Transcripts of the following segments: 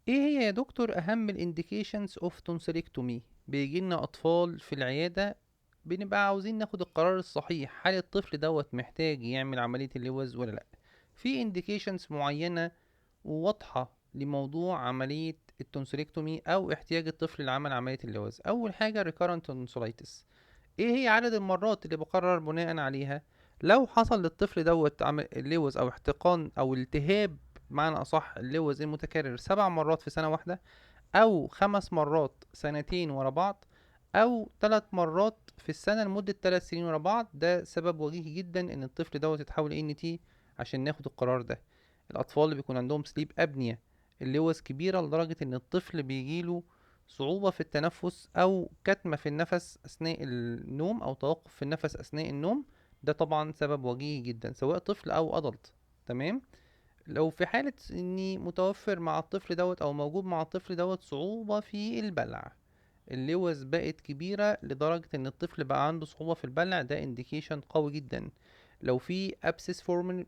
ايه هي يا دكتور اهم الانديكيشنز اوف تونسيلكتومي؟ بيجي لنا اطفال في العياده، بنبقى عاوزين ناخد القرار الصحيح، هل الطفل دوت محتاج يعمل عمليه اللوز ولا لا. في انديكيشنز معينه وواضحه لموضوع عمليه التونسيلكتومي او احتياج الطفل لعمل عمليه اللوز. اول حاجه recurrent tonsillitis. ايه هي عدد المرات اللي بقرر بناء عليها؟ لو حصل للطفل دوت عمل اللوز او احتقان او التهاب، معنى اصح اللوز المتكرر 7 مرات في سنة واحدة، او 5 مرات سنتين ورا بعض، او 3 مرات في السنة لمدة 3 سنين ورا بعض، ده سبب وجيهي جدا ان الطفل دوت يتحول ان تي عشان ناخد القرار ده. الاطفال اللي بيكون عندهم سليب ابنيا، اللوز كبيرة لدرجة ان الطفل بيجيله صعوبة في التنفس او كتمة في النفس اثناء النوم او توقف في النفس اثناء النوم، ده طبعا سبب وجيهي جدا سواء طفل او ادلت. تمام. لو في حالة اني متوفر مع الطفل دوت او موجود مع الطفل دوت صعوبة في البلع، اللوز بقت كبيرة لدرجة ان الطفل بقى عنده صعوبة في البلع، ده انديكيشن قوي جدا. لو في ابسس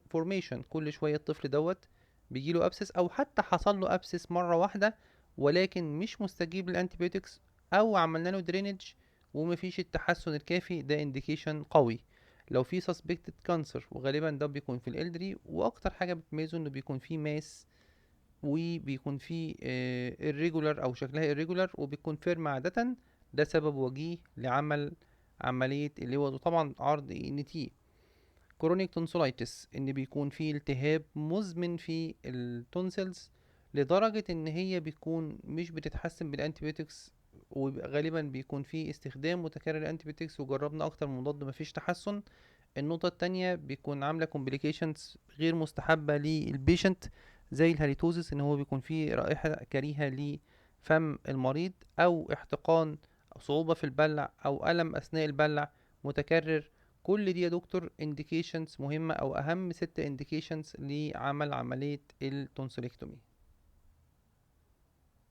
فورميشن، كل شوية الطفل دوت بيجيله ابسس، او حتى حصل له ابسس مرة واحدة ولكن مش مستجيب للانتيبيوتكس، او عملنا له درينج ومفيش التحسن الكافي، ده انديكيشن قوي. لو في suspected cancer، وغالبا ده بيكون في الالدري، واكتر حاجة بتميزه انه بيكون فيه ماس، وبيكون فيه irregular او شكلها irregular وبيكون فيرم عادة، ده سبب وجيه لعمل عملية اللوز. وطبعا عرض ان تي كرونيك تونسولايتس، ان بيكون فيه التهاب مزمن في التونسلز لدرجة ان هي بيكون مش بتتحسن بالانتيبيوتكس، وغالبا بيكون فيه استخدام متكرر للانتيبيوتكس وجربنا اكتر من مضاد مفيش تحسن. النقطة التانية بيكون عاملة complications غير مستحبة للبيشنت، زي الهاليتوزس، ان هو بيكون فيه رائحة كريهة لفم المريض، او احتقان، او صعوبة في البلع، او ألم أثناء البلع متكرر. كل دي يا دكتور indications مهمة، او اهم 6 indications لعمل عملية التونسيلكتومي.